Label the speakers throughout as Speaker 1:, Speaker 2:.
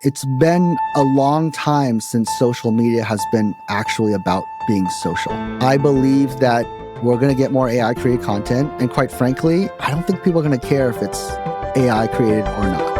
Speaker 1: It's been a long time since social media has been actually about being social. I believe that we're going to get more AI created content. And quite frankly, I don't think people are going to care if it's AI created or not.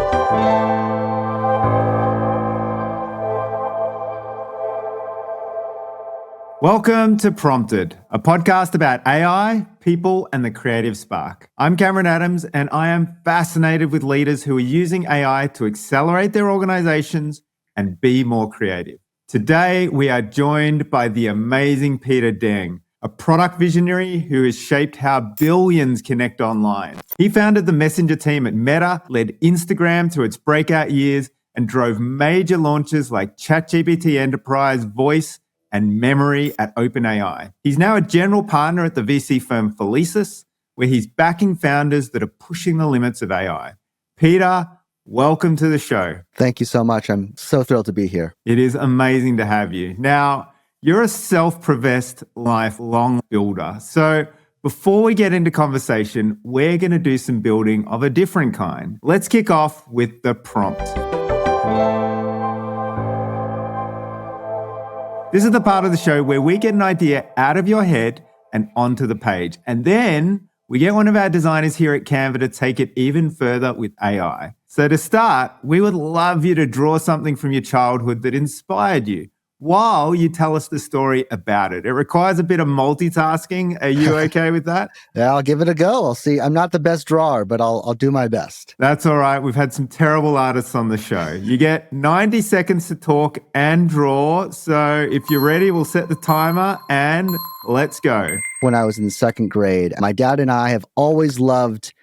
Speaker 2: Welcome to Prompted, a podcast about AI, people, and the creative spark. I'm Cameron Adams, and I am fascinated with leaders who are using AI to accelerate their organizations and be more creative. Today, we are joined by the amazing Peter Deng, a product visionary who has shaped how billions connect online. He founded the Messenger team at Meta, led Instagram through its breakout years, and drove major launches like ChatGPT Enterprise, Voice, and memory at OpenAI. He's now a general partner at the VC firm Felicis, where he's backing founders that are pushing the limits of AI. Peter, welcome to the show.
Speaker 1: Thank you so much. I'm so thrilled to be here.
Speaker 2: It is amazing to have you. Now, you're a self-professed lifelong builder. So before we get into conversation, we're going to do some building of a different kind. Let's kick off with the prompt. This is the part of the show where we get an idea out of your head and onto the page. And then we get one of our designers here at Canva to take it even further with AI. So to start, we would love you to draw something from your childhood that inspired you while you tell us the story about it. It requires a bit of multitasking. Are you okay with that?
Speaker 1: Yeah, I'll give it a go. I'll see. I'm not the best drawer, but I'll do my best.
Speaker 2: That's all right. We've had some terrible artists on the show. You get 90 seconds to talk and draw. So if you're ready, we'll set the timer and let's go.
Speaker 1: When I was in the second grade, my dad and I have always loved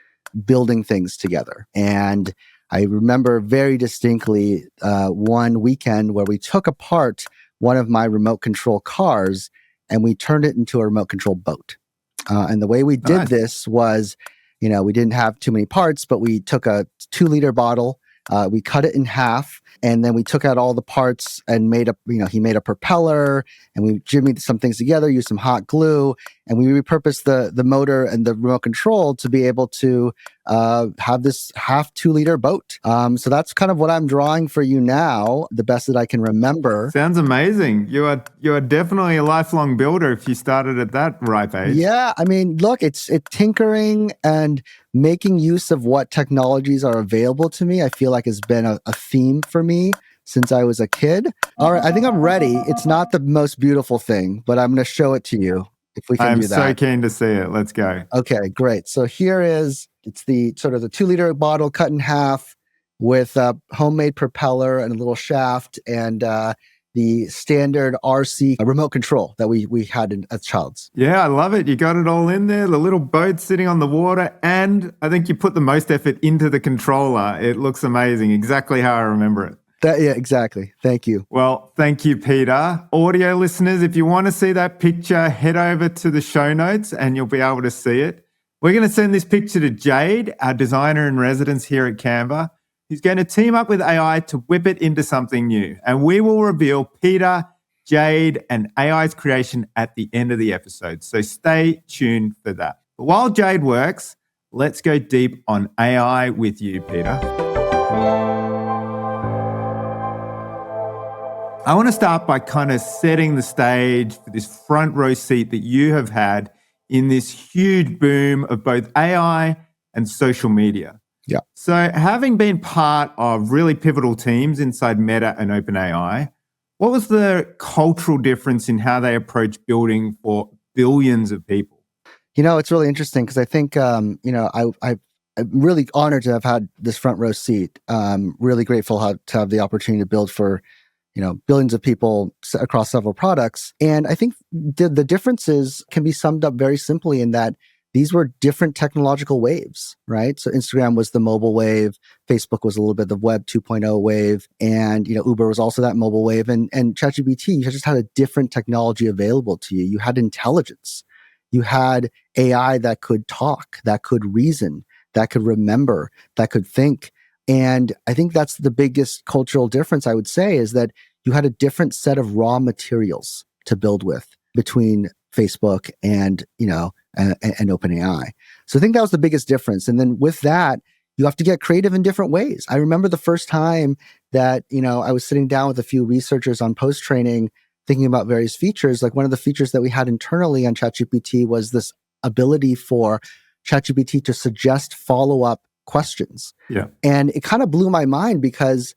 Speaker 1: building things together. And I remember very distinctly one weekend where we took apart one of my remote control cars and we turned it into a remote control boat. And the way we did this was, we didn't have too many parts, but we took a 2-liter bottle, we cut it in half, and then we took out all the parts and he made a propeller, and we jimmied some things together, used some hot glue, and we repurposed the motor and the remote control to be able to have this half 2-liter boat. So that's kind of what I'm drawing for you now, the best that I can remember.
Speaker 2: Sounds amazing. You are definitely a lifelong builder if you started at that ripe age.
Speaker 1: Yeah, I mean, look, it's tinkering and making use of what technologies are available to me, I feel like has been a theme for me since I was a kid. All right, I think I'm ready. It's not the most beautiful thing, but I'm going to show it to you if we can do that.
Speaker 2: I'm so keen to see it. Let's go.
Speaker 1: Okay, great. So it's the sort of the 2-liter bottle cut in half with a homemade propeller and a little shaft and the standard RC remote control that we had as childs.
Speaker 2: Yeah, I love it. You got it all in there, the little boat sitting on the water, and I think you put the most effort into the controller. It looks amazing, exactly how I remember it.
Speaker 1: Yeah, exactly. Thank you.
Speaker 2: Well, thank you, Peter. Audio listeners, if you want to see that picture, head over to the show notes and you'll be able to see it. We're going to send this picture to Jade, our designer in residence here at Canva, who's going to team up with AI to whip it into something new. And we will reveal Peter, Jade, and AI's creation at the end of the episode. So stay tuned for that. But while Jade works, let's go deep on AI with you, Peter. I want to start by kind of setting the stage for this front row seat that you have had in this huge boom of both AI and social media.
Speaker 1: Yeah.
Speaker 2: So having been part of really pivotal teams inside Meta and OpenAI, what was the cultural difference in how they approach building for billions of people?
Speaker 1: It's really interesting because I think, I'm really honored to have had this front row seat. Really grateful to have the opportunity to build for billions of people across several products. And I think the differences can be summed up very simply in that these were different technological waves, right? So Instagram was the mobile wave, Facebook was a little bit the web 2.0 wave, and Uber was also that mobile wave. And ChatGPT, you just had a different technology available to you. You had intelligence. You had AI that could talk, that could reason, that could remember, that could think. And I think that's the biggest cultural difference, I would say, is that you had a different set of raw materials to build with between Facebook and OpenAI. So I think that was the biggest difference. And then with that, you have to get creative in different ways. I remember the first time that, I was sitting down with a few researchers on post-training thinking about various features. Like one of the features that we had internally on ChatGPT was this ability for ChatGPT to suggest follow-up questions.
Speaker 2: Yeah.
Speaker 1: And it kind of blew my mind because,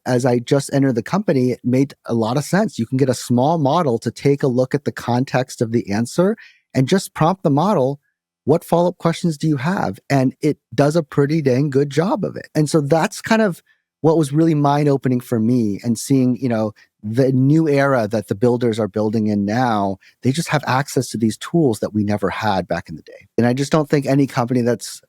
Speaker 1: as I just entered the company, it made a lot of sense. You can get a small model to take a look at the context of the answer and just prompt the model, what follow-up questions do you have? And it does a pretty dang good job of it. And so that's kind of what was really mind-opening for me, and seeing, the new era that the builders are building in now. They just have access to these tools that we never had back in the day. And I just don't think any company that's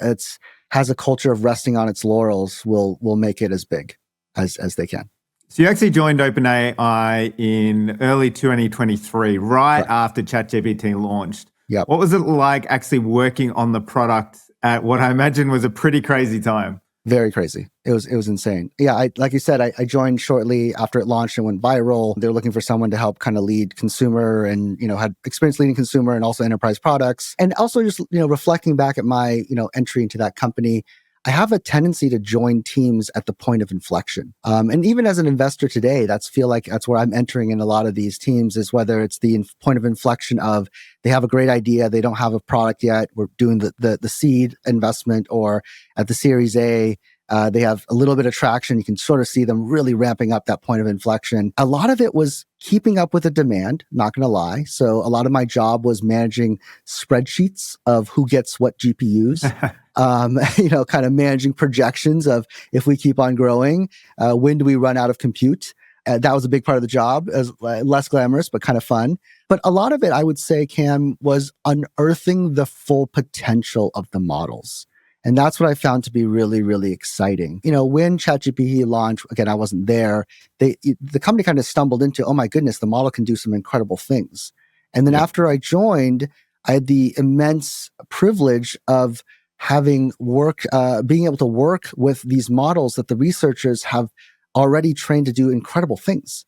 Speaker 1: has a culture of resting on its laurels will make it as big as they can.
Speaker 2: So you actually joined OpenAI in early 2023, right
Speaker 1: Correct.
Speaker 2: after ChatGPT launched.
Speaker 1: Yep.
Speaker 2: What was it like actually working on the product at what I imagine was a pretty crazy time?
Speaker 1: Very crazy. It was insane. Yeah, like you said, I joined shortly after it launched and went viral. They were looking for someone to help kind of lead consumer, and had experience leading consumer and also enterprise products. And also just reflecting back at my entry into that company, I have a tendency to join teams at the point of inflection. And even as an investor today, feel like that's where I'm entering in a lot of these teams, is whether it's the point of inflection of they have a great idea, they don't have a product yet, we're doing the seed investment, or at the Series A, they have a little bit of traction. You can sort of see them really ramping up that point of inflection. A lot of it was keeping up with the demand, not going to lie. So a lot of my job was managing spreadsheets of who gets what GPUs. Kind of managing projections of, if we keep on growing, when do we run out of compute? That was a big part of the job, as less glamorous, but kind of fun. But a lot of it, I would say, Cam, was unearthing the full potential of the models. And that's what I found to be really, really exciting. When ChatGPT launched, again, I wasn't there, the company kind of stumbled into, oh my goodness, the model can do some incredible things. And then after I joined, I had the immense privilege of being able to work with these models that the researchers have already trained to do incredible things.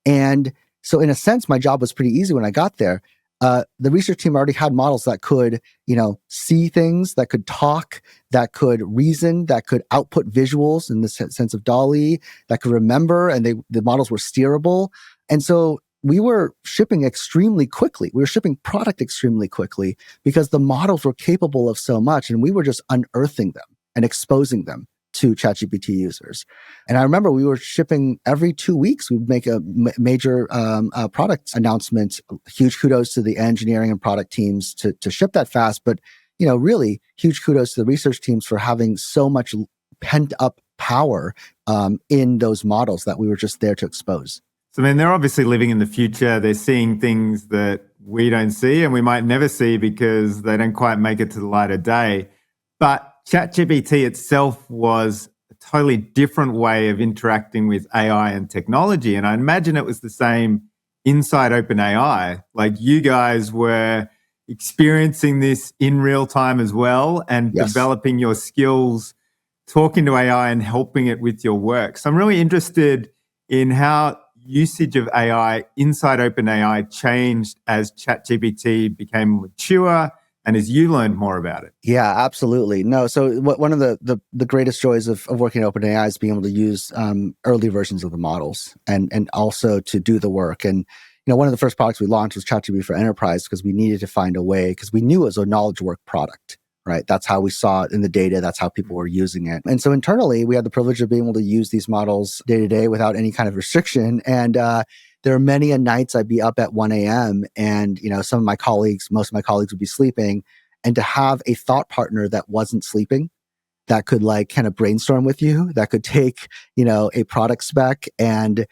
Speaker 1: And so in a sense, my job was pretty easy when I got there. The research team already had models that could, see things, that could talk, that could reason, that could output visuals in the sense of DALL-E, that could remember, and the models were steerable. And so we were shipping extremely quickly. We were shipping product extremely quickly because the models were capable of so much, and we were just unearthing them and exposing them to ChatGPT users. And I remember we were shipping every 2 weeks. We'd make a major product announcement. Huge kudos to the engineering and product teams to ship that fast. But, really huge kudos to the research teams for having so much pent up power in those models that we were just there to expose.
Speaker 2: So, they're obviously living in the future. They're seeing things that we don't see and we might never see because they don't quite make it to the light of day. But ChatGPT itself was a totally different way of interacting with AI and technology. And I imagine it was the same inside OpenAI. Like, you guys were experiencing this in real time as well, and developing your skills, talking to AI and helping it with your work. So I'm really interested in how usage of AI inside OpenAI changed as ChatGPT became mature and as you learned more about it.
Speaker 1: Yeah, absolutely. No, so one of the greatest joys of working at OpenAI is being able to use early versions of the models and also to do the work. And one of the first products we launched was ChatGPT for Enterprise because we needed to find a way, because we knew it was a knowledge work product, right? That's how we saw it in the data. That's how people were using it. And so internally, we had the privilege of being able to use these models day to day without any kind of restriction. And there are many nights I'd be up at 1 a.m. and, most of my colleagues would be sleeping. And to have a thought partner that wasn't sleeping, that could kind of brainstorm with you, that could take, a product spec and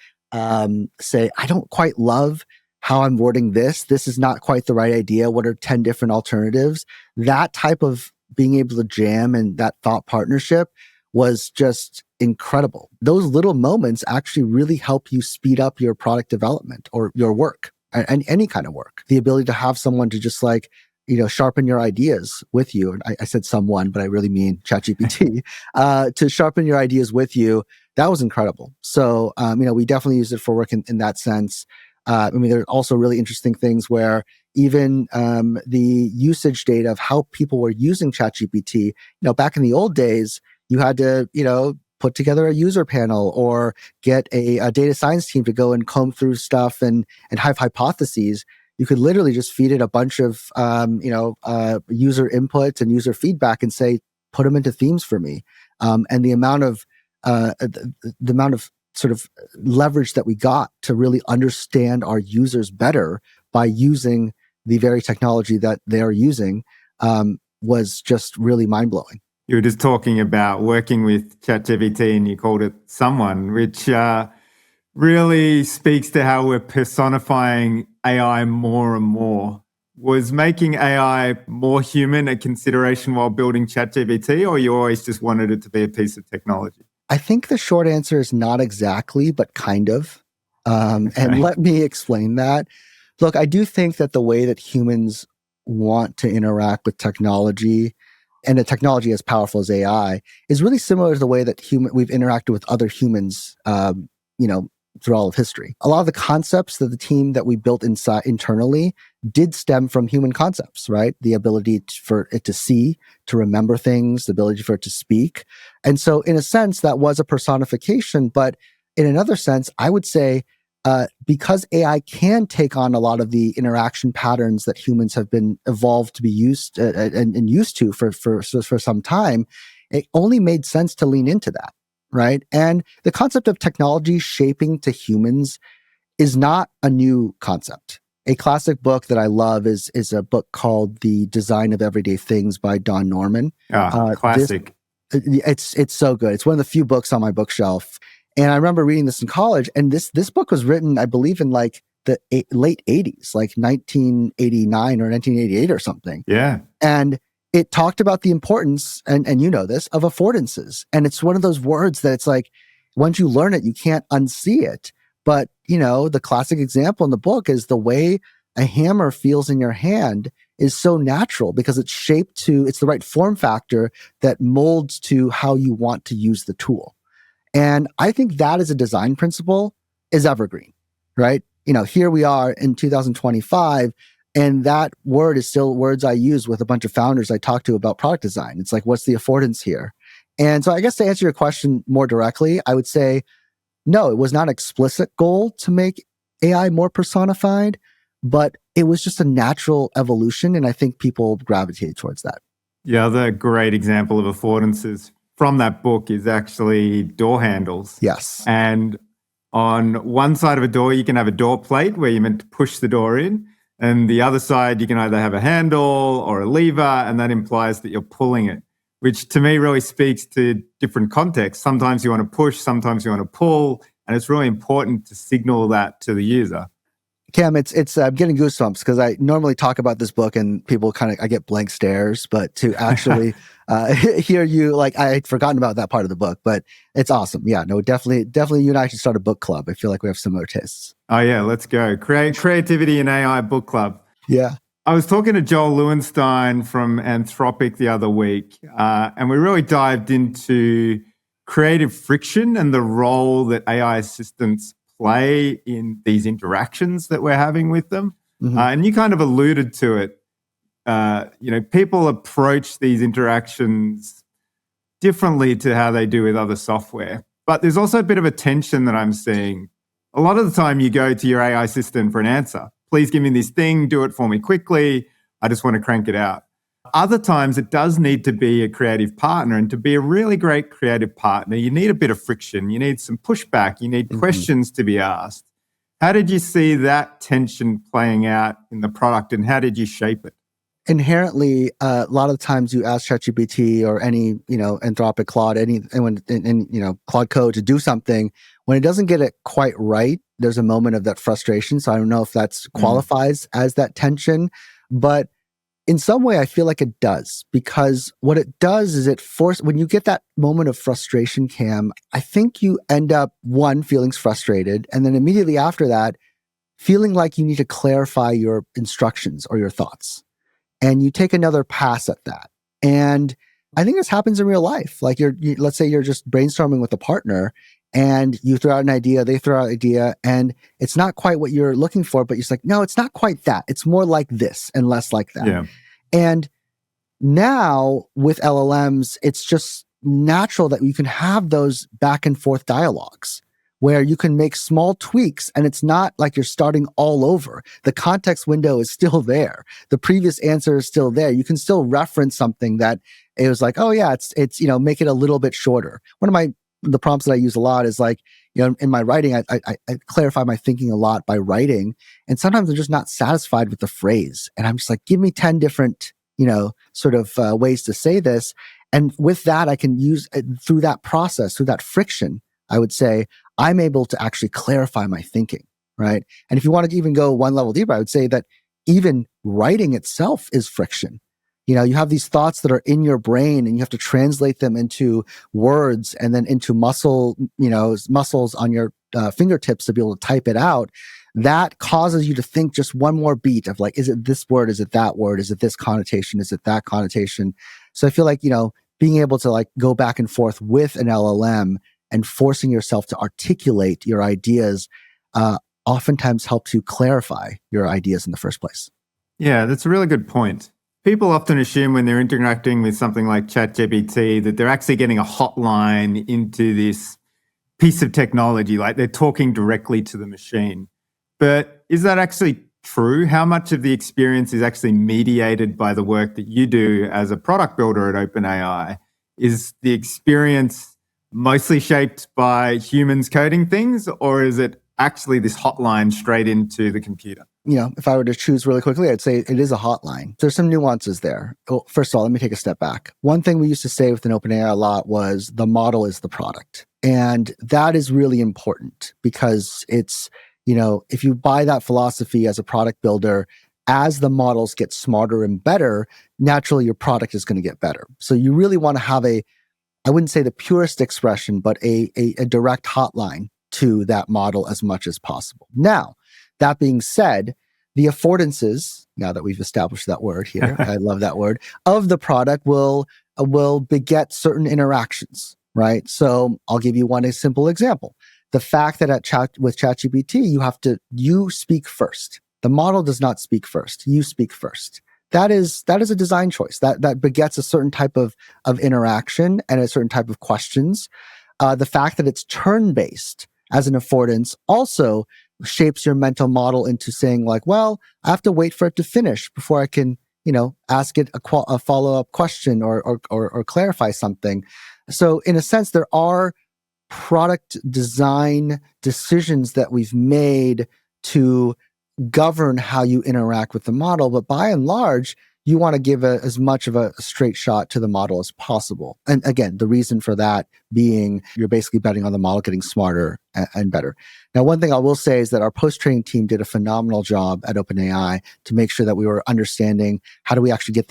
Speaker 1: say, I don't quite love how I'm wording this. This is not quite the right idea. What are 10 different alternatives? That type of being able to jam and that thought partnership was just incredible. Those little moments actually really help you speed up your product development or your work, and any kind of work. The ability to have someone to just sharpen your ideas with you. And I said someone, but I really mean ChatGPT, to sharpen your ideas with you. That was incredible. So, we definitely use it for work in that sense. There are also really interesting things where even the usage data of how people were using ChatGPT, back in the old days, you had to, put together a user panel or get a data science team to go and comb through stuff and have hypotheses. You could literally just feed it a bunch of, user input and user feedback and say, put them into themes for me. And the amount of sort of leverage that we got to really understand our users better by using the very technology that they're using was just really mind-blowing.
Speaker 2: You were just talking about working with ChatGPT and you called it someone, which really speaks to how we're personifying AI more and more. Was making AI more human a consideration while building ChatGPT, or you always just wanted it to be a piece of technology?
Speaker 1: I think the short answer is not exactly, but kind of. Okay. And let me explain that. Look, I do think that the way that humans want to interact with technology, and a technology as powerful as AI, is really similar to the way that we've interacted with other humans, through all of history. A lot of the concepts that the team that we built internally did stem from human concepts, right? The ability for it to see, to remember things, the ability for it to speak. And so in a sense, that was a personification. But in another sense, I would say, because AI can take on a lot of the interaction patterns that humans have been evolved to be used and used to for some time, it only made sense to lean into that, right? And the concept of technology shaping to humans is not a new concept. A classic book that I love is a book called The Design of Everyday Things by Don Norman.
Speaker 2: Classic.
Speaker 1: It's so good. It's one of the few books on my bookshelf. And I remember reading this in college, and this book was written, I believe, in like the late 80s, like 1989 or 1988 or something.
Speaker 2: Yeah. And
Speaker 1: it talked about the importance, and you know this, of affordances. And it's one of those words that it's like, once you learn it, you can't unsee it. But, the classic example in the book is the way a hammer feels in your hand is so natural because it's shaped to, it's the right form factor that molds to how you want to use the tool. And I think that as a design principle is evergreen, right? Here we are in 2025, and that word is still words I use with a bunch of founders I talk to about product design. It's like, what's the affordance here? And so I guess to answer your question more directly, I would say, no, it was not an explicit goal to make AI more personified, but it was just a natural evolution. And I think people gravitated towards that.
Speaker 2: Yeah, the great example of affordances from that book is actually door handles.
Speaker 1: Yes.
Speaker 2: And on one side of a door, you can have a door plate where you're meant to push the door in. And the other side, you can either have a handle or a lever, and that implies that you're pulling it, which to me really speaks to different contexts. Sometimes you want to push, sometimes you want to pull, and it's really important to signal that to the user.
Speaker 1: Cam, it's I'm getting goosebumps because I normally talk about this book and people I get blank stares, but to actually hear you, like, I had forgotten about that part of the book, but it's awesome. Yeah, no, definitely you and I should start a book club. I feel like we have similar tastes.
Speaker 2: Oh yeah, let's go. Creativity and AI book club.
Speaker 1: Yeah.
Speaker 2: I was talking to Joel Lewenstein from Anthropic the other week, and we really dived into creative friction and the role that AI assistants play in these interactions that we're having with them. Mm-hmm. And you kind of alluded to it. People approach these interactions differently to how they do with other software. But there's also a bit of a tension that I'm seeing. A lot of the time you go to your AI assistant for an answer. Please give me this thing, do it for me quickly. I just want to crank it out. Other times it does need to be a creative partner, and to be a really great creative partner, you need a bit of friction. You need some pushback. You need questions to be asked. How did you see that tension playing out in the product, and how did you shape it?
Speaker 1: Inherently, a lot of the times you ask ChatGPT or any, Anthropic, Claude, anyone in Claude Code to do something, when it doesn't get it quite right, there's a moment of that frustration. So I don't know if that qualifies as that tension, but in some way I feel like it does, because what it does is when you get that moment of frustration, Cam, I think you end up, one, feeling frustrated, and then immediately after that, feeling like you need to clarify your instructions or your thoughts. And you take another pass at that. And I think this happens in real life. Like let's say you're just brainstorming with a partner and you throw out an idea, they throw out an idea, and it's not quite what you're looking for, but you're just like, no, it's not quite that. It's more like this and less like that.
Speaker 2: Yeah.
Speaker 1: And now with LLMs, it's just, natural that you can have those back and forth dialogues where you can make small tweaks and it's not like you're starting all over. The context window is still there. The previous answer is still there. You can still reference something that it was like, oh yeah, it's make it a little bit shorter. One of the prompts that I use a lot is like, in my writing, I clarify my thinking a lot by writing. And sometimes I'm just not satisfied with the phrase. And I'm just like, give me 10 different, sort of ways to say this. And with that, I can use through that process, through that friction, I would say, I'm able to actually clarify my thinking, right? And if you want to even go one level deeper, I would say that even writing itself is friction. You have these thoughts that are in your brain and you have to translate them into words and then into muscles on your fingertips to be able to type it out. That causes you to think just one more beat of like, is it this word? Is it that word? Is it this connotation? Is it that connotation? So I feel like, being able to like go back and forth with an LLM and forcing yourself to articulate your ideas oftentimes helps you clarify your ideas in the first place.
Speaker 2: Yeah, that's a really good point. People often assume when they're interacting with something like ChatGPT that they're actually getting a hotline into this piece of technology, like they're talking directly to the machine. But is that actually true? How much of the experience is actually mediated by the work that you do as a product builder at OpenAI? Is the experience mostly shaped by humans coding things, or is it actually this hotline straight into the computer?
Speaker 1: If I were to choose really quickly, I'd say it is a hotline. There's some nuances there. Well, first of all, let me take a step back. One thing we used to say within OpenAI a lot was the model is the product. And that is really important because it's, if you buy that philosophy as a product builder, as the models get smarter and better, naturally your product is going to get better. So you really want to have I wouldn't say the purest expression, but a direct hotline to that model as much as possible. Now, that being said, the affordances, now that we've established that word here, I love that word, of the product will beget certain interactions, right? So I'll give you a simple example. The fact that with ChatGPT, you speak first. The model does not speak first. You speak first. That is a design choice. That begets a certain type of interaction and a certain type of questions. The fact that it's turn-based as an affordance also shapes your mental model into saying like, well, I have to wait for it to finish before I can, ask it a follow-up question or clarify something. So in a sense, there are product design decisions that we've made to govern how you interact with the model. But by and large, you want to give as much of a straight shot to the model as possible. And again, the reason for that being you're basically betting on the model getting smarter and better. Now, one thing I will say is that our post-training team did a phenomenal job at OpenAI to make sure that we were understanding how do we actually get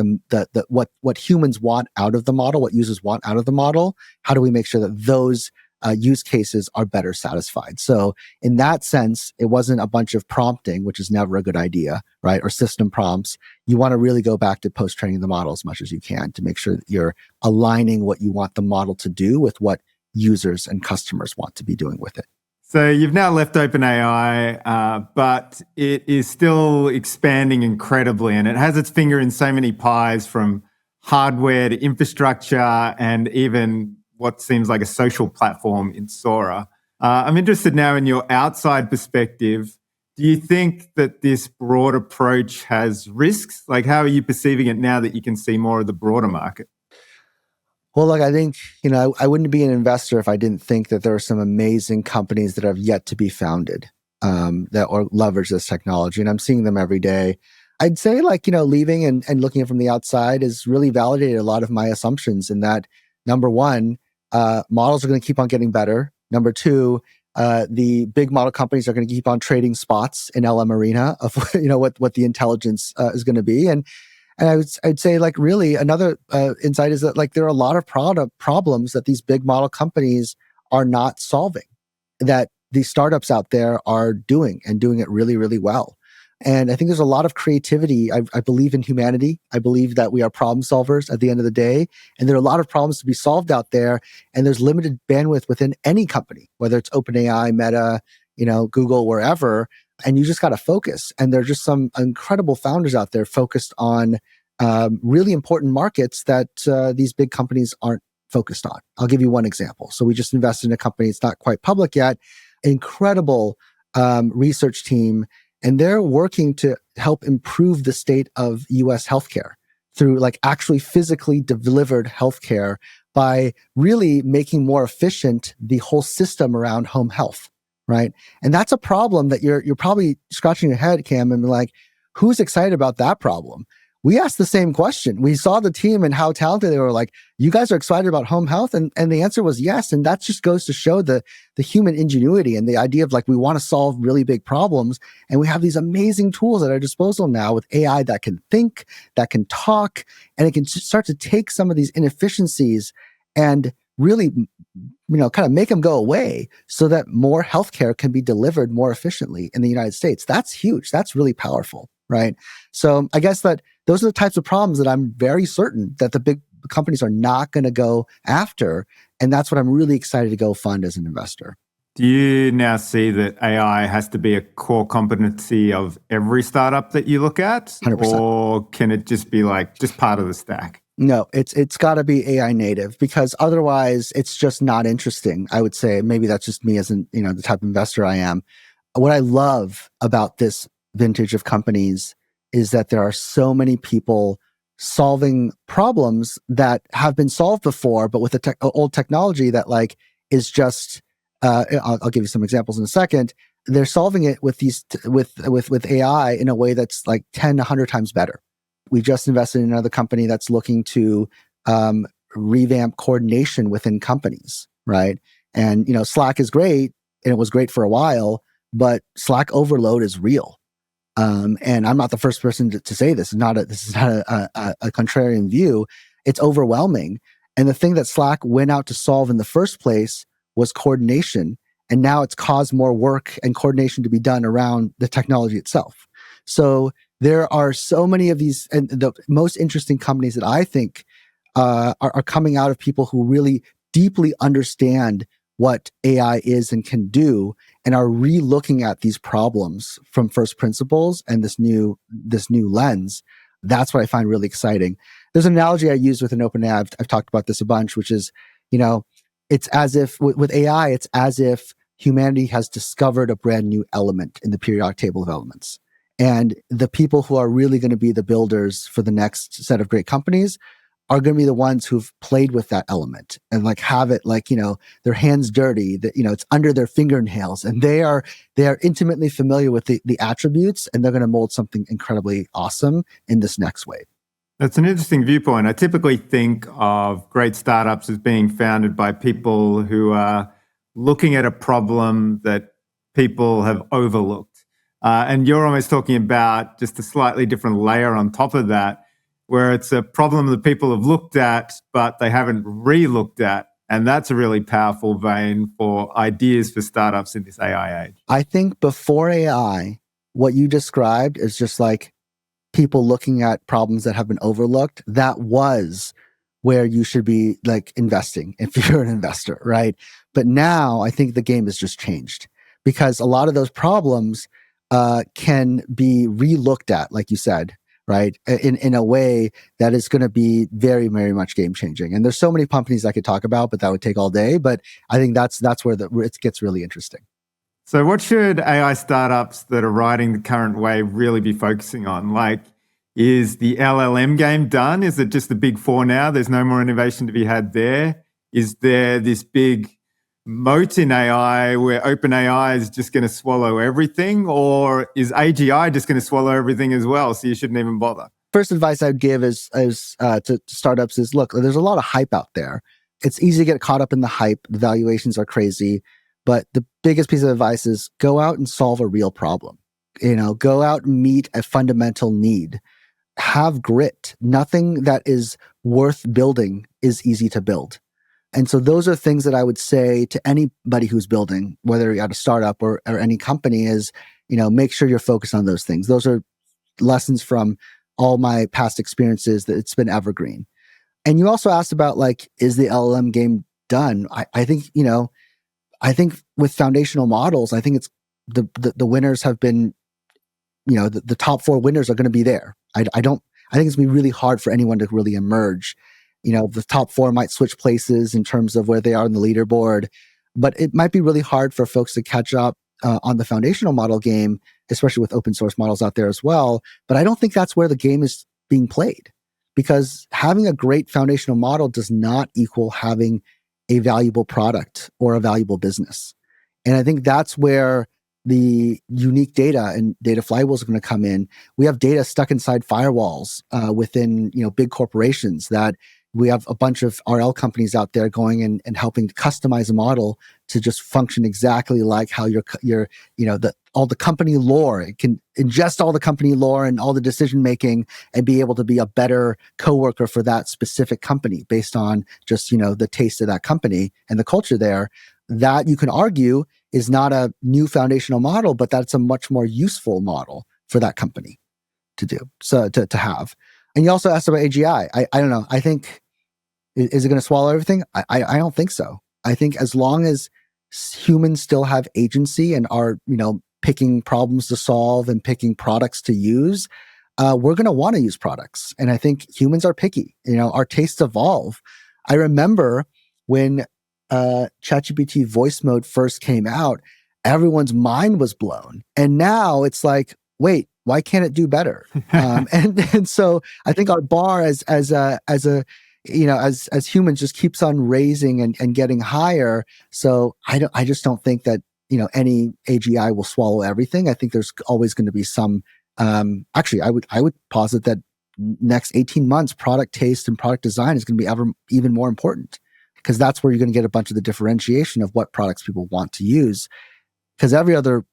Speaker 1: what humans want out of the model, what users want out of the model. How do we make sure that those use cases are better satisfied? So in that sense, it wasn't a bunch of prompting, which is never a good idea, right? Or system prompts. You want to really go back to post-training the model as much as you can to make sure that you're aligning what you want the model to do with what users and customers want to be doing with it.
Speaker 2: So you've now left OpenAI, but it is still expanding incredibly, and it has its finger in so many pies, from hardware to infrastructure and even what seems like a social platform in Sora. I'm interested now in your outside perspective. Do you think that this broad approach has risks? Like, how are you perceiving it now that you can see more of the broader market?
Speaker 1: Well, look, I think, I wouldn't be an investor if I didn't think that there are some amazing companies that have yet to be founded that or leverage this technology. And I'm seeing them every day. I'd say leaving and looking at it from the outside has really validated a lot of my assumptions in that, number one, models are going to keep on getting better. Number two, the big model companies are going to keep on trading spots in LM arena of what the intelligence is going to be. And I'd say really another insight is that there are a lot of problems that these big model companies are not solving, that these startups out there are doing it really, really well. And I think there's a lot of creativity. I believe in humanity. I believe that we are problem solvers at the end of the day. And there are a lot of problems to be solved out there. And there's limited bandwidth within any company, whether it's OpenAI, Meta, Google, wherever. And you just got to focus. And there are just some incredible founders out there focused on really important markets that these big companies aren't focused on. I'll give you one example. So we just invested in a company, it's not quite public yet, incredible research team, and they're working to help improve the state of US healthcare through like actually physically delivered healthcare by really making more efficient the whole system around home health, right? And that's a problem that you're probably scratching your head, Cam, and like, who's excited about that problem? We asked the same question. We saw the team and how talented they were. Like, you guys are excited about home health? And the answer was yes. And that just goes to show the human ingenuity and the idea of like, we want to solve really big problems. And we have these amazing tools at our disposal now with AI that can think, that can talk, and it can start to take some of these inefficiencies and really, kind of make them go away so that more healthcare can be delivered more efficiently in the United States. That's huge. That's really powerful, right? So I guess that those are the types of problems that I'm very certain that the big companies are not going to go after. And that's what I'm really excited to go fund as an investor.
Speaker 2: Do you now see that AI has to be a core competency of every startup that you look at?
Speaker 1: 100%.
Speaker 2: Or can it just be like just part of the stack?
Speaker 1: No, it's got to be AI native, because otherwise it's just not interesting. I would say maybe that's just me as the type of investor I am. What I love about this vintage of companies is that there are so many people solving problems that have been solved before, but with old technology that like is just. I'll give you some examples in a second. They're solving it with with AI in a way that's like 10, 100 times better. We just invested in another company that's looking to revamp coordination within companies, right? And Slack is great, and it was great for a while, but Slack overload is real. And I'm not the first person to say this. This is not a contrarian view. It's overwhelming. And the thing that Slack went out to solve in the first place was coordination. And now it's caused more work and coordination to be done around the technology itself. So there are so many of these, and the most interesting companies that I think are coming out of people who really deeply understand what AI is and can do, and are re-looking at these problems from first principles and this new lens. That's what I find really exciting. There's an analogy I use with an OpenAI. I've talked about this a bunch, which is, it's as if with AI, it's as if humanity has discovered a brand new element in the periodic table of elements. And the people who are really going to be the builders for the next set of great companies are going to be the ones who've played with that element and like have it like, their hands dirty, that, it's under their fingernails, and they are intimately familiar with the attributes, and they're going to mold something incredibly awesome in this next wave.
Speaker 2: That's an interesting viewpoint. I typically think of great startups as being founded by people who are looking at a problem that people have overlooked. And you're almost talking about just a slightly different layer on top of that, where it's a problem that people have looked at, but they haven't re-looked at. And that's a really powerful vein for ideas for startups in this AI age.
Speaker 1: I think before AI, what you described is just like people looking at problems that have been overlooked. That was where you should be like investing if you're an investor, right? But now I think the game has just changed, because a lot of those problems can be re-looked at, like you said, right? In a way that is going to be very, very much game changing. And there's so many companies I could talk about, but that would take all day. But I think that's where it gets really interesting.
Speaker 2: So what should AI startups that are riding the current wave really be focusing on? Like, is the LLM game done? Is it just the big four now? There's no more innovation to be had there? Is there this big moat in AI where OpenAI is just going to swallow everything? Or is AGI just going to swallow everything as well, so you shouldn't even bother?
Speaker 1: First advice I'd give is to startups is, look, there's a lot of hype out there. It's easy to get caught up in the hype. The valuations are crazy. But the biggest piece of advice is go out and solve a real problem. Go out and meet a fundamental need. Have grit. Nothing that is worth building is easy to build. And so those are things that I would say to anybody who's building, whether you're at a startup or any company, is, make sure you're focused on those things. Those are lessons from all my past experiences, that it's been evergreen. And you also asked about, like, is the LLM game done? I think, I think with foundational models, I think it's the winners have been, the top four winners are going to be there. I think it's going to be really hard for anyone to really emerge. the top four might switch places in terms of where they are in the leaderboard, but it might be really hard for folks to catch up on the foundational model game, especially with open source models out there as well. But I don't think that's where the game is being played, because having a great foundational model does not equal having a valuable product or a valuable business. And I think that's where the unique data and data flywheels are going to come in. We have data stuck inside firewalls within big corporations, that we have a bunch of RL companies out there going and helping to customize a model to just function exactly like how all the company lore. It can ingest all the company lore and all the decision making and be able to be a better coworker for that specific company based on just the taste of that company and the culture there. That, you can argue, is not a new foundational model, but that's a much more useful model for that company to do, so to have. And you also asked about AGI. I don't know. I think, is it going to swallow everything? I don't think so. I think as long as humans still have agency and are picking problems to solve and picking products to use, we're going to want to use products. And I think humans are picky. Our tastes evolve. I remember when ChatGPT voice mode first came out, everyone's mind was blown. And now it's like, wait, why can't it do better? And so I think our bar as humans just keeps on raising and getting higher. So I just don't think that any AGI will swallow everything. I think there's always going to be some. Actually, I would posit that next 18 months, product taste and product design is going to be even more important, because that's where you're going to get a bunch of the differentiation of what products people want to use. Because every other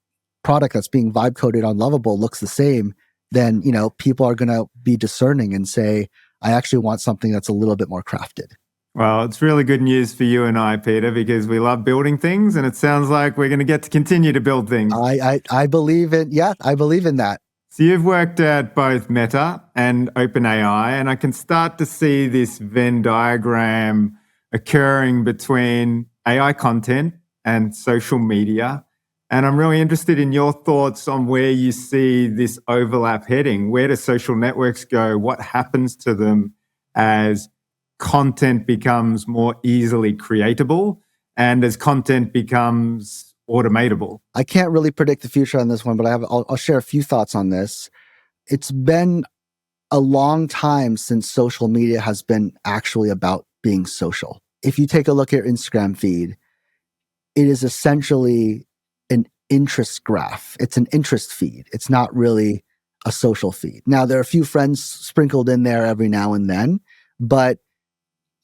Speaker 1: product that's being vibe coded on Lovable looks the same, then people are going to be discerning and say, I actually want something that's a little bit more crafted.
Speaker 2: Well, it's really good news for you and I, Peter, because we love building things, and it sounds like we're going to get to continue to build things.
Speaker 1: I believe in, I believe in that.
Speaker 2: So you've worked at both Meta and OpenAI, and I can start to see this Venn diagram occurring between AI content and social media. And I'm really interested in your thoughts on where you see this overlap heading. Where do social networks go? What happens to them as content becomes more easily creatable and as content becomes automatable?
Speaker 1: I can't really predict the future on this one, but I'll share a few thoughts on this. It's been a long time since social media has been actually about being social. If you take a look at your Instagram feed, it is essentially an interest graph. It's an interest feed. It's not really a social feed. Now, there are a few friends sprinkled in there every now and then, but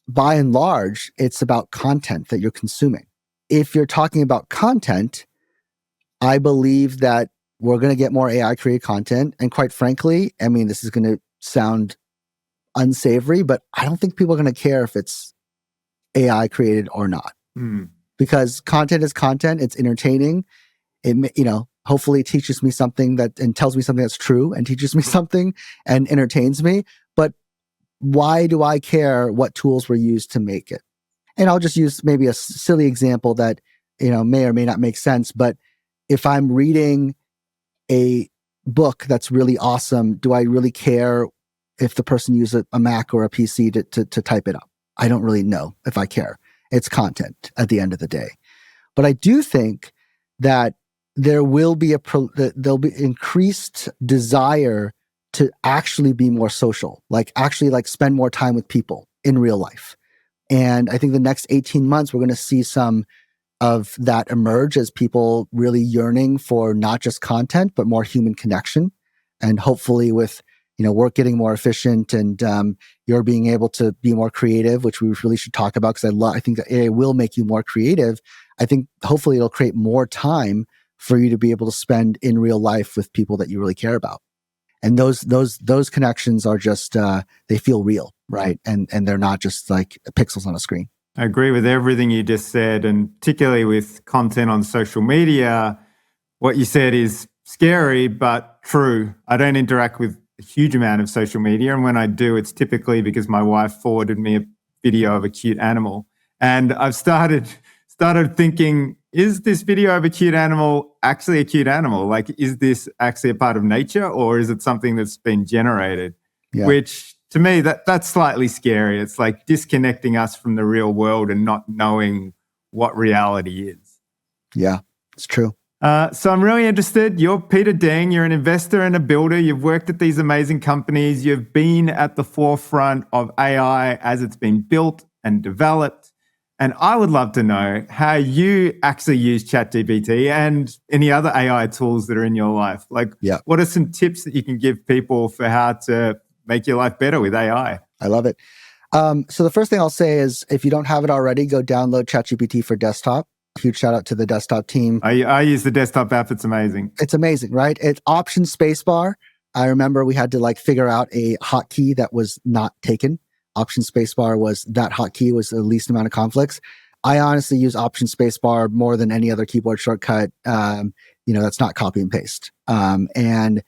Speaker 1: by and large, it's about content that you're consuming. If you're talking about content, I believe that we're going to get more AI created content. And quite frankly, I mean, this is going to sound unsavory, but I don't think people are going to care if it's AI created or not. Because content is content. It's entertaining. It, hopefully teaches me something and tells me something that's true and teaches me something and entertains me. But why do I care what tools were used to make it? And I'll just use maybe a silly example that, may or may not make sense. But if I'm reading a book that's really awesome, do I really care if the person used a Mac or a PC to type it up? I don't really know if I care. It's content at the end of the day. But I do think that there will be there'll be increased desire to actually be more social, actually spend more time with people in real life. And I think the next 18 months, we're going to see some of that emerge as people really yearning for not just content, but more human connection. And hopefully with, work getting more efficient and you're being able to be more creative, which we really should talk about, because I think that AI will make you more creative. I think hopefully it'll create more time for you to be able to spend in real life with people that you really care about. And those connections are just, they feel real, right? And they're not just like pixels on a screen.
Speaker 2: I agree with everything you just said, and particularly with content on social media, what you said is scary, but true. I don't interact with a huge amount of social media, and when I do, it's typically because my wife forwarded me a video of a cute animal. And I've started thinking, is this video of a cute animal actually a cute animal? Like, is this actually a part of nature, or is it something that's been generated? Yeah. Which To me, that's slightly scary. It's like disconnecting us from the real world and not knowing what reality is.
Speaker 1: Yeah, it's true.
Speaker 2: So I'm really interested. You're Peter Deng. You're an investor and a builder. You've worked at these amazing companies. You've been at the forefront of AI as it's been built and developed. And I would love to know how you actually use ChatGPT and any other AI tools that are in your life. Like, what are some tips that you can give people for how to make your life better with AI?
Speaker 1: I love it. So the first thing I'll say is, if you don't have it already, go download ChatGPT for desktop. Huge shout out to the desktop team.
Speaker 2: I use the desktop app. It's amazing.
Speaker 1: It's amazing, right? It's Option spacebar. I remember we had to figure out a hotkey that was not taken. Option spacebar was that hotkey was the least amount of conflicts. I honestly use Option spacebar more than any other keyboard shortcut. That's not copy and paste. And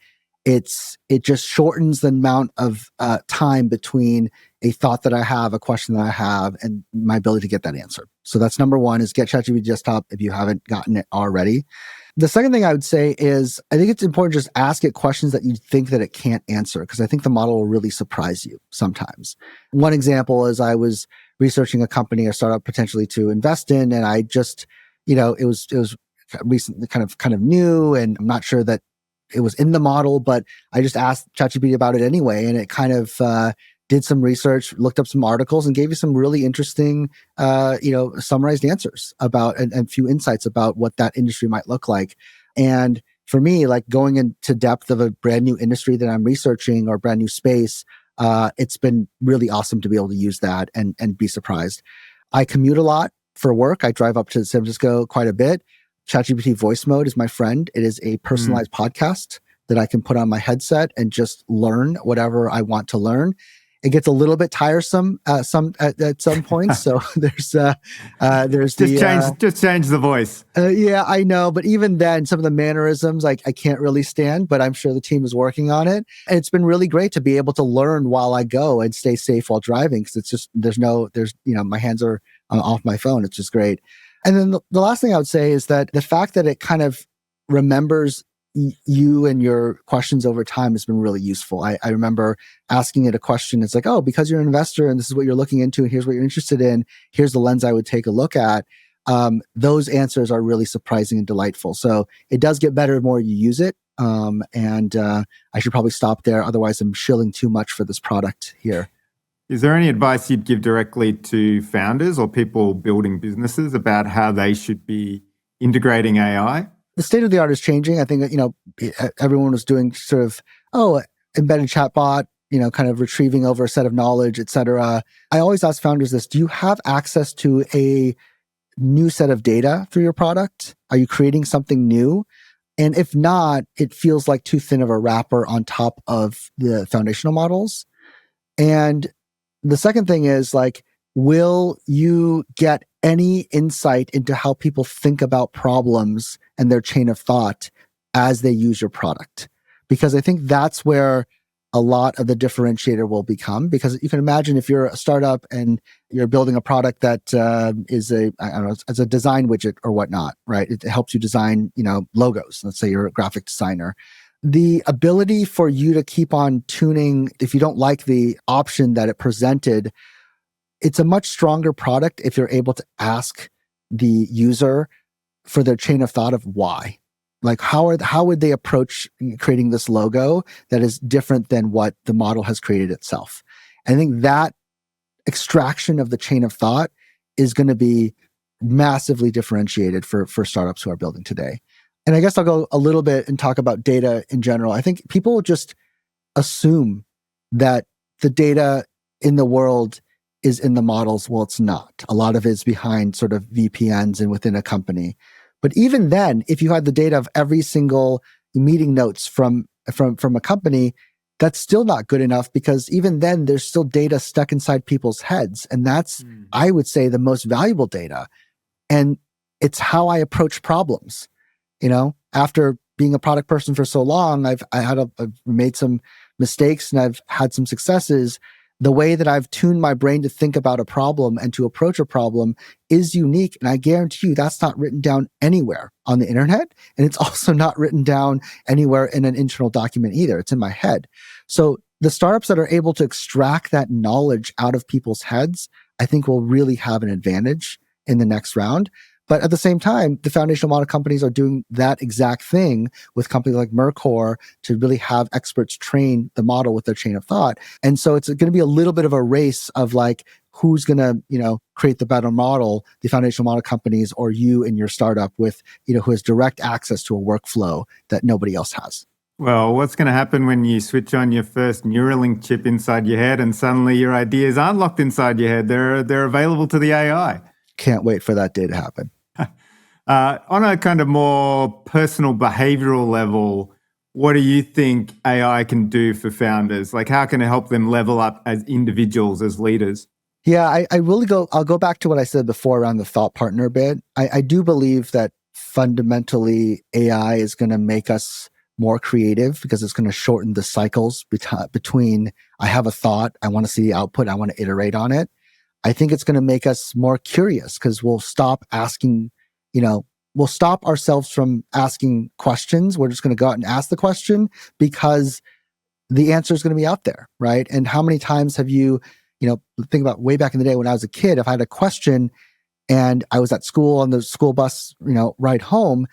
Speaker 1: it just shortens the amount of time between a thought that I have, a question that I have, and my ability to get that answer. So that's number one, is get ChatGPT desktop if you haven't gotten it already. The second thing I would say is, I think it's important to just ask it questions that you think that it can't answer, because I think the model will really surprise you sometimes. One example is, I was researching a company or startup potentially to invest in, and I just, it was recently kind of new, and I'm not sure that it was in the model, but I just asked ChatGPT about it anyway, and it kind of did some research, looked up some articles, and gave you some really interesting, summarized answers about and a few insights about what that industry might look like. And for me, going into depth of a brand new industry that I'm researching or brand new space, it's been really awesome to be able to use that and be surprised. I commute a lot for work. I drive up to San Francisco quite a bit. ChatGPT voice mode is my friend. It is a personalized podcast that I can put on my headset and just learn whatever I want to learn. It gets a little bit tiresome at some points. So there's
Speaker 2: just change the voice.
Speaker 1: Yeah, I know. But even then, some of the mannerisms I can't really stand, but I'm sure the team is working on it. And it's been really great to be able to learn while I go and stay safe while driving, because it's just, my hands are off my phone. It's just great. And then the last thing I would say is that the fact that it kind of remembers you and your questions over time has been really useful. I remember asking it a question. It's like, oh, because you're an investor and this is what you're looking into and here's what you're interested in, here's the lens I would take a look at. Those answers are really surprising and delightful. So it does get better the more you use it. And I should probably stop there. Otherwise, I'm shilling too much for this product here.
Speaker 2: Is there any advice you'd give directly to founders or people building businesses about how they should be integrating AI?
Speaker 1: The state of the art is changing. I think that, everyone was doing sort of, embedded chatbot, kind of retrieving over a set of knowledge, et cetera. I always ask founders this: do you have access to a new set of data through your product? Are you creating something new? And if not, it feels like too thin of a wrapper on top of the foundational models. And the second thing is, will you get any insight into how people think about problems and their chain of thought as they use your product? Because I think that's where a lot of the differentiator will become. Because you can imagine, if you're a startup and you're building a product that is as a design widget or whatnot, right? It helps you design, logos. Let's say you're a graphic designer. The ability for you to keep on tuning, if you don't like the option that it presented, it's a much stronger product if you're able to ask the user for their chain of thought of why. How would they approach creating this logo that is different than what the model has created itself? I think that extraction of the chain of thought is going to be massively differentiated for startups who are building today. And I guess I'll go a little bit and talk about data in general. I think people just assume that the data in the world is in the models. Well, it's not. A lot of it is behind sort of VPNs and within a company. But even then, if you had the data of every single meeting notes from a company, that's still not good enough, because even then there's still data stuck inside people's heads. And that's, I would say, the most valuable data. And it's how I approach problems. After being a product person for so long, I've made some mistakes and I've had some successes. The way that I've tuned my brain to think about a problem and to approach a problem is unique. And I guarantee you that's not written down anywhere on the internet. And it's also not written down anywhere in an internal document either. It's in my head. So the startups that are able to extract that knowledge out of people's heads, I think will really have an advantage in the next round. But at the same time, the foundational model companies are doing that exact thing with companies like Mercor to really have experts train the model with their chain of thought. And so it's going to be a little bit of a race of like, who's going to, create the better model, the foundational model companies or you and your startup with, who has direct access to a workflow that nobody else has.
Speaker 2: Well, what's going to happen when you switch on your first Neuralink chip inside your head and suddenly your ideas aren't locked inside your head? They're available to the AI.
Speaker 1: Can't wait for that day to happen.
Speaker 2: On a kind of more personal behavioral level, what do you think AI can do for founders? Like, how can it help them level up as individuals, as leaders?
Speaker 1: Yeah, I'll go back to what I said before around the thought partner bit. I do believe that fundamentally AI is going to make us more creative because it's going to shorten the cycles between I have a thought, I want to see the output, I want to iterate on it. I think it's going to make us more curious because we'll stop asking, we'll stop ourselves from asking questions. We're just going to go out and ask the question because the answer is going to be out there, right? And how many times have you think about way back in the day when I was a kid, if I had a question and I was at school on the school bus, ride home,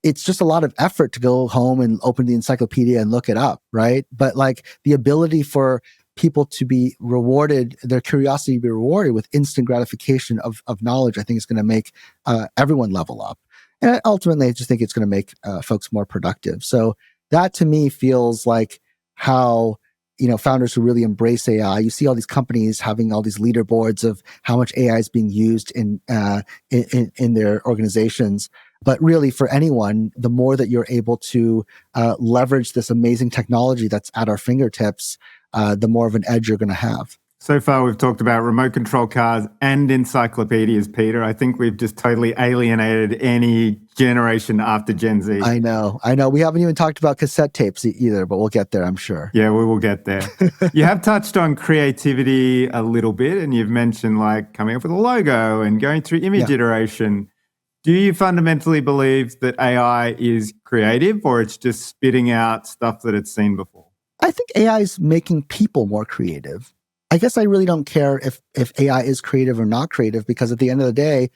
Speaker 1: it's just a lot of effort to go home and open the encyclopedia and look it up, right? But like the ability for people to be rewarded, their curiosity to be rewarded with instant gratification of knowledge, I think is going to make everyone level up. And ultimately, I just think it's going to make folks more productive. So that to me feels like how founders who really embrace AI. You see all these companies having all these leaderboards of how much AI is being used in their organizations. But really, for anyone, the more that you're able to leverage this amazing technology that's at our fingertips, the more of an edge you're going to have.
Speaker 2: So far, we've talked about remote control cars and encyclopedias, Peter. I think we've just totally alienated any generation after Gen Z.
Speaker 1: I know. We haven't even talked about cassette tapes either, but we'll get there, I'm sure.
Speaker 2: Yeah, we will get there. You have touched on creativity a little bit, and you've mentioned like coming up with a logo and going through image iteration. Do you fundamentally believe that AI is creative or it's just spitting out stuff that it's seen before?
Speaker 1: I think AI is making people more creative. I guess I really don't care if AI is creative or not creative, because at the end of the day,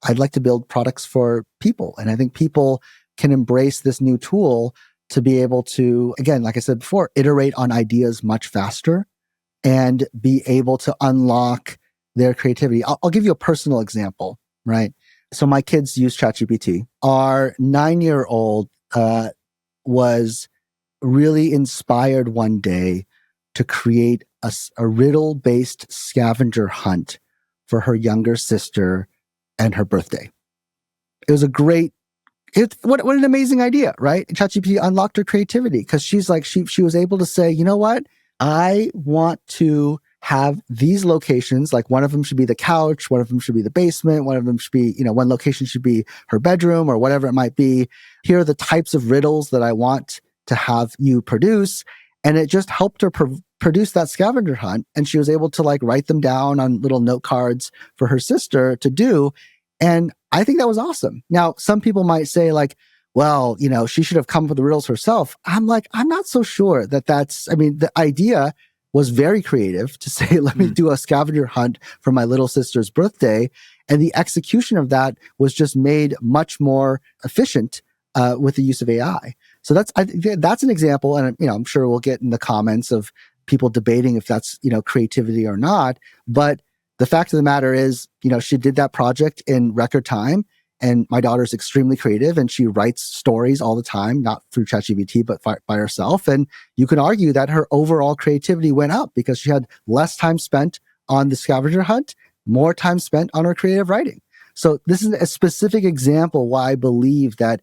Speaker 1: I'd like to build products for people. And I think people can embrace this new tool to be able to, again, like I said before, iterate on ideas much faster and be able to unlock their creativity. I'll give you a personal example, right? So my kids use ChatGPT. Our 9-year-old was really inspired one day to create a riddle-based scavenger hunt for her younger sister and her birthday. It was what an amazing idea, right? ChatGPT unlocked her creativity because she's like, she was able to say, you know what? I want to have these locations, like one of them should be the couch, one of them should be the basement, one of them should be, one location should be her bedroom or whatever it might be. Here are the types of riddles that I want to have you produce. And it just helped her produce that scavenger hunt. And she was able to like write them down on little note cards for her sister to do. And I think that was awesome. Now, some people might say like, well, she should have come up with the riddles herself. I'm like, I'm not so sure the idea was very creative to say, let me do a scavenger hunt for my little sister's birthday. And the execution of that was just made much more efficient with the use of AI. So that's an example. And, I'm sure we'll get in the comments of people debating if that's, creativity or not. But the fact of the matter is, she did that project in record time. And my daughter's extremely creative and she writes stories all the time, not through ChatGPT, but by herself. And you can argue that her overall creativity went up because she had less time spent on the scavenger hunt, more time spent on her creative writing. So this is a specific example why I believe that,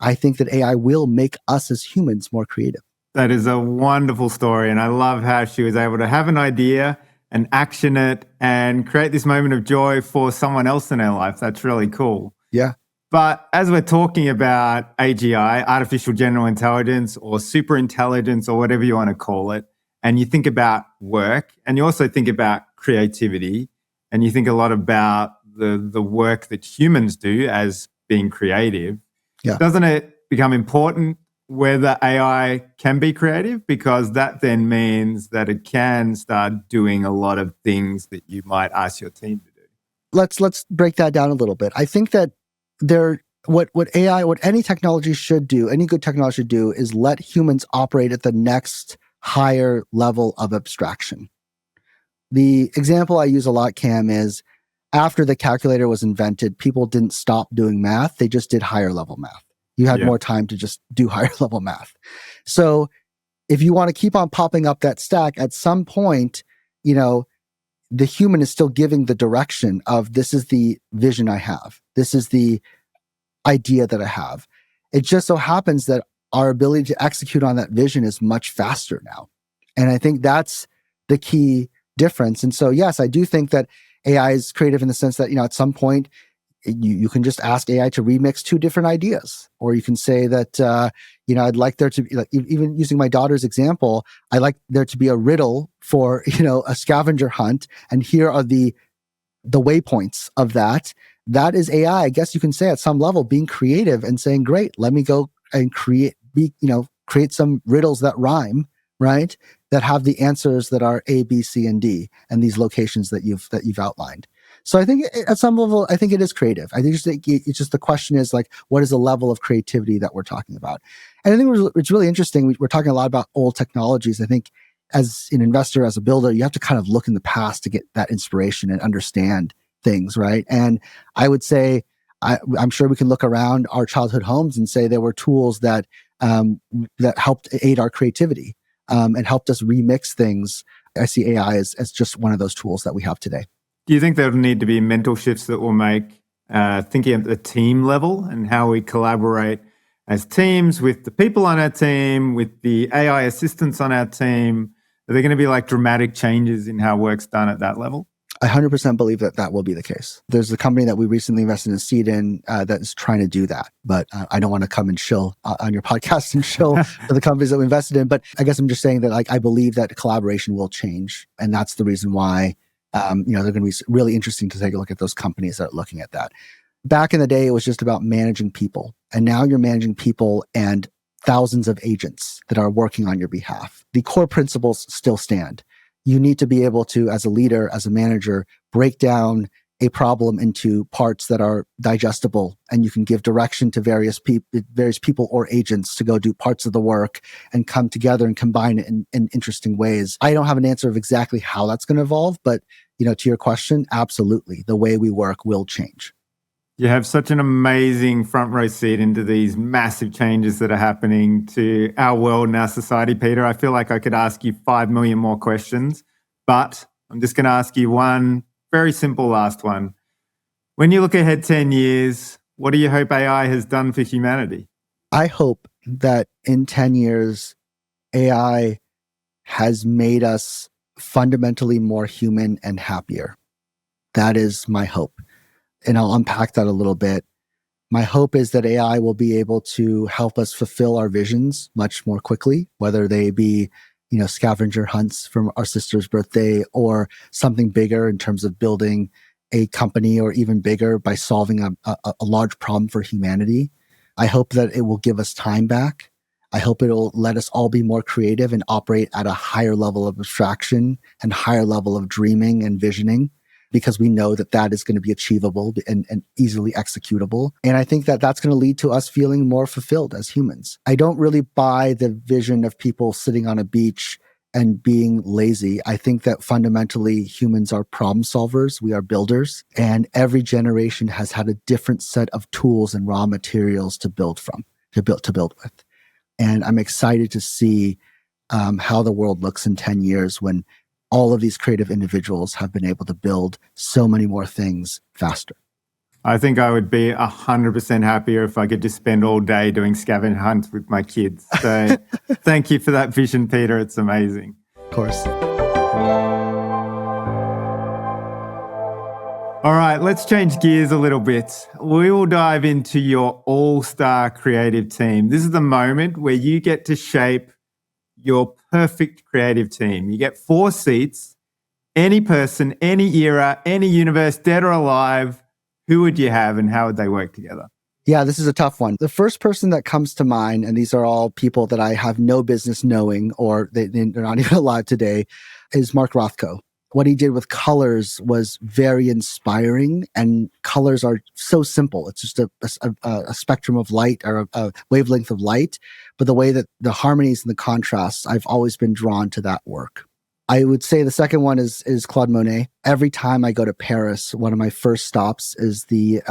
Speaker 1: I think that AI will make us as humans more creative.
Speaker 2: That is a wonderful story. And I love how she was able to have an idea and action it and create this moment of joy for someone else in her life. That's really cool.
Speaker 1: Yeah.
Speaker 2: But as we're talking about AGI, artificial general intelligence or super intelligence or whatever you want to call it, and you think about work and you also think about creativity and you think a lot about the work that humans do as being creative, doesn't it become important whether AI can be creative? Because that then means that it can start doing a lot of things that you might ask your team to do.
Speaker 1: Let's break that down a little bit. I think that what any technology should do, any good technology should do, is let humans operate at the next higher level of abstraction. The example I use a lot, Cam, is after the calculator was invented, people didn't stop doing math. They just did higher level math. You had more time to just do higher level math. So if you want to keep on popping up that stack, at some point, the human is still giving the direction of, this is the vision I have. This is the idea that I have. It just so happens that our ability to execute on that vision is much faster now. And I think that's the key difference. And so, yes, I do think that AI is creative in the sense that, at some point, you can just ask AI to remix two different ideas. Or you can say that, I'd like there to be, like, even using my daughter's example, I'd like there to be a riddle for, a scavenger hunt. And here are the waypoints of that. That is AI, I guess you can say, at some level, being creative and saying, great, let me go and create some riddles that rhyme, right? That have the answers that are A, B, C, and D, and these locations that you've outlined. So I think at some level, I think it is creative. I think it's just the question is, like, what is the level of creativity that we're talking about? And I think it's really interesting. We're talking a lot about old technologies. I think as an investor, as a builder, you have to kind of look in the past to get that inspiration and understand things, right? And I would say, I'm sure we can look around our childhood homes and say there were tools that helped aid our creativity and helped us remix things. I see AI as just one of those tools that we have today.
Speaker 2: Do you think there will need to be mental shifts that will make thinking at the team level and how we collaborate as teams with the people on our team, with the AI assistants on our team? Are there going to be like dramatic changes in how work's done at that level?
Speaker 1: I 100% believe that will be the case. There's a company that we recently invested in seed in that is trying to do that. But I don't want to come and shill on your podcast and shill for the companies that we invested in. But I guess I'm just saying that, like, I believe that collaboration will change. And that's the reason why they're going to be really interesting to take a look at those companies that are looking at that. Back in the day, it was just about managing people. And now you're managing people and thousands of agents that are working on your behalf. The core principles still stand. You need to be able to, as a leader, as a manager, break down a problem into parts that are digestible, and you can give direction to various people or agents to go do parts of the work and come together and combine it in interesting ways. I don't have an answer of exactly how that's going to evolve, but to your question, absolutely, the way we work will change.
Speaker 2: You have such an amazing front row seat into these massive changes that are happening to our world and our society, Peter. I feel like I could ask you 5 million more questions, but I'm just going to ask you one very simple last one. When you look ahead 10 years, what do you hope AI has done for humanity?
Speaker 1: I hope that in 10 years, AI has made us fundamentally more human and happier. That is my hope. And I'll unpack that a little bit. My hope is that AI will be able to help us fulfill our visions much more quickly, whether they be, scavenger hunts from our sister's birthday or something bigger in terms of building a company, or even bigger by solving a large problem for humanity. I hope that it will give us time back. I hope it'll let us all be more creative and operate at a higher level of abstraction and higher level of dreaming and visioning, because we know that is going to be achievable and easily executable. And I think that that's going to lead to us feeling more fulfilled as humans. I don't really buy the vision of people sitting on a beach and being lazy. I think that fundamentally humans are problem solvers. We are builders. And every generation has had a different set of tools and raw materials to build with. And I'm excited to see how the world looks in 10 years when all of these creative individuals have been able to build so many more things faster.
Speaker 2: I think I would be 100% happier if I could just spend all day doing scavenger hunts with my kids. So thank you for that vision, Peter. It's amazing.
Speaker 1: Of course.
Speaker 2: All right, let's change gears a little bit. We will dive into your all-star creative team. This is the moment where you get to shape your perfect creative team. You get 4 seats, any person, any era, any universe, dead or alive. Who would you have and how would they work together?
Speaker 1: Yeah, this is a tough one. The first person that comes to mind, and these are all people that I have no business knowing, or they're not even alive today, is Mark Rothko. What he did with colors was very inspiring, and colors are so simple. It's just a spectrum of light, or a wavelength of light. But the way that the harmonies and the contrasts, I've always been drawn to that work. I would say the second one is Claude Monet. Every time I go to Paris, one of my first stops is the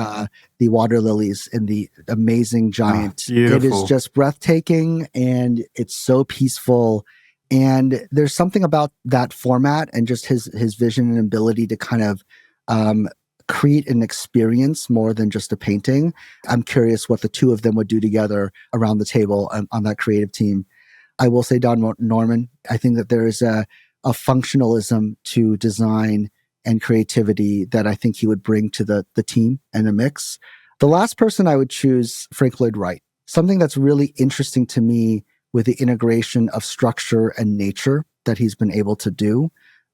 Speaker 1: water lilies in the amazing giant. It is just breathtaking, and it's so peaceful. And there's something about that format and just his vision and ability to kind of create an experience more than just a painting. I'm curious what the two of them would do together around the table on that creative team. I will say Don Norman. I think that there is a functionalism to design and creativity that I think he would bring to the team and the mix. The last person I would choose, Frank Lloyd Wright. Something that's really interesting to me with the integration of structure and nature that he's been able to do.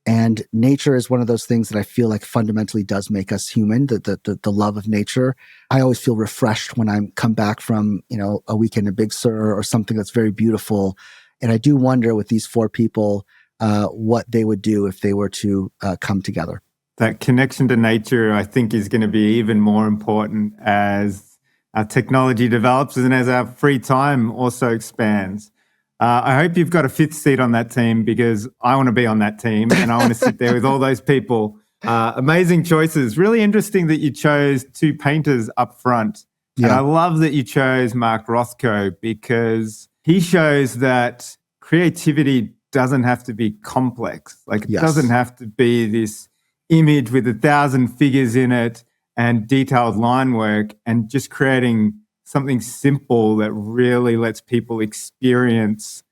Speaker 1: And nature is one of those things that I feel like fundamentally does make us human, the love of nature. I always feel refreshed when I come back from, a weekend in Big Sur or something that's very beautiful. And I do wonder with these four people, what they would do if they were to come together.
Speaker 2: That connection to nature, I think, is going to be even more important as our technology develops and as our free time also expands. I hope you've got a fifth seat on that team, because I want to be on that team and I want to sit there with all those people. Amazing choices. Really interesting that you chose two painters up front. Yeah. And I love that you chose Mark Rothko, because he shows that creativity doesn't have to be complex. Like, it doesn't have to be this image with 1,000 figures in it and detailed line work, and just creating something simple that really lets people experience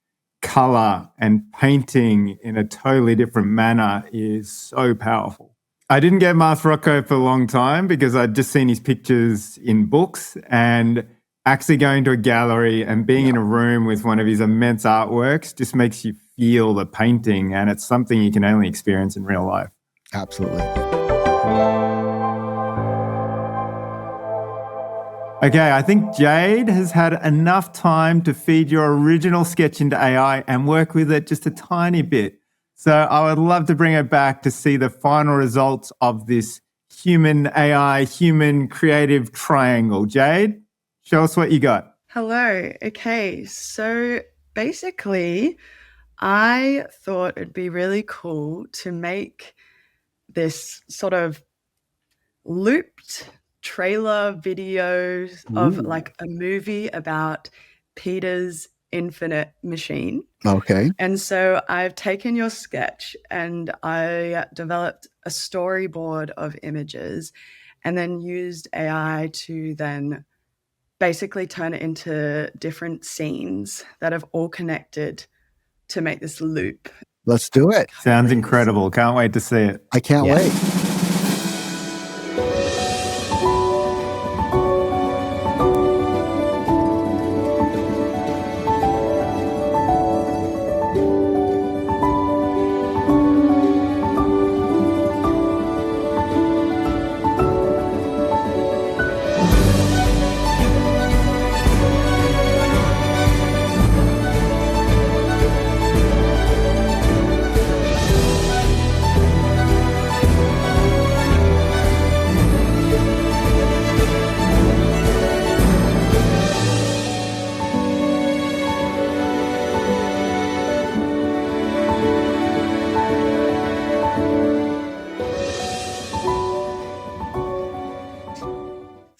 Speaker 2: color and painting in a totally different manner is so powerful. I didn't get Mark Rothko for a long time because I'd just seen his pictures in books, and actually going to a gallery and being in a room with one of his immense artworks just makes you feel the painting, and it's something you can only experience in real life.
Speaker 1: Absolutely.
Speaker 2: Okay, I think Jade has had enough time to feed your original sketch into AI and work with it just a tiny bit. So I would love to bring her back to see the final results of this human AI, human creative triangle. Jade, show us what you got.
Speaker 3: Hello. Okay, so basically, I thought it'd be really cool to make this sort of looped trailer videos of like a movie about Peter's infinite machine.
Speaker 1: Okay.
Speaker 3: And so I've taken your sketch and I developed a storyboard of images and then used AI to then basically turn it into different scenes that have all connected to make this loop.
Speaker 1: Let's do it.
Speaker 2: Sounds incredible. Can't wait to see it.
Speaker 1: I can't wait.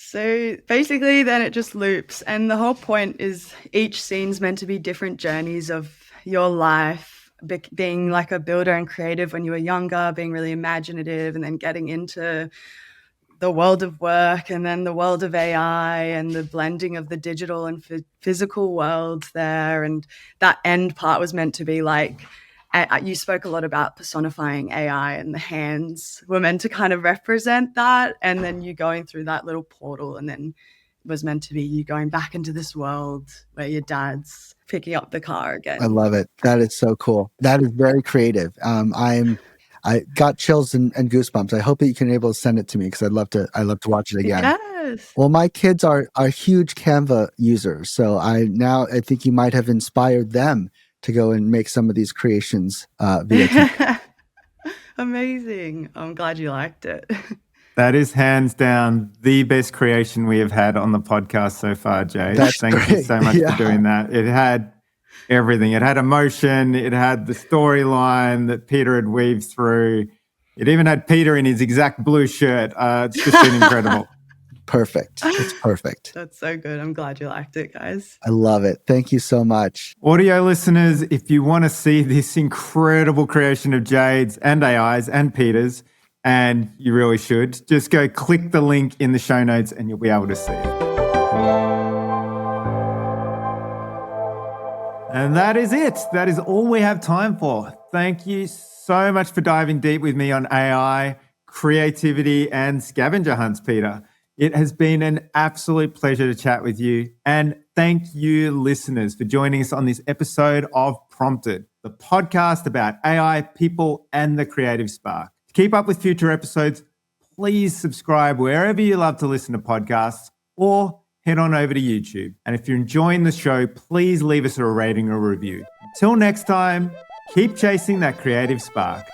Speaker 3: So basically then it just loops, and the whole point is each scene's meant to be different journeys of your life, being like a builder and creative when you were younger, being really imaginative, and then getting into the world of work and then the world of AI and the blending of the digital and physical worlds there. And that end part was meant to be like, you spoke a lot about personifying AI, and the hands were meant to kind of represent that. And then you going through that little portal, and then it was meant to be you going back into this world where your dad's picking up the car again.
Speaker 1: I love it. That is so cool. That is very creative. I got chills and goosebumps. I hope that you can able to send it to me because I'd love to watch it again.
Speaker 3: Yeah. Yes.
Speaker 1: Well, my kids are huge Canva users, so I think you might have inspired them to go and make some of these creations via Canva.
Speaker 3: Amazing. I'm glad you liked it.
Speaker 2: That is hands down the best creation we have had on the podcast so far, Jade.
Speaker 1: That's
Speaker 2: Thank you
Speaker 1: great.
Speaker 2: so much
Speaker 1: Yeah.
Speaker 2: for doing that. It had everything. It had emotion. It had the storyline that Peter had weaved through. It even had Peter in his exact blue shirt. It's just been incredible.
Speaker 1: Perfect. It's perfect.
Speaker 3: That's so good. I'm glad you liked it, guys.
Speaker 1: I love it. Thank you so much.
Speaker 2: Audio listeners, if you want to see this incredible creation of Jade's and AI's and Peter's, and you really should, just go click the link in the show notes and you'll be able to see it. And that is it. That is all we have time for. Thank you so much for diving deep with me on AI, creativity, and scavenger hunts, Peter. It has been an absolute pleasure to chat with you. And thank you, listeners, for joining us on this episode of Prompted, the podcast about AI, people, and the creative spark. To keep up with future episodes, please subscribe wherever you love to listen to podcasts or head on over to YouTube. And if you're enjoying the show, please leave us a rating or review. Until next time, keep chasing that creative spark.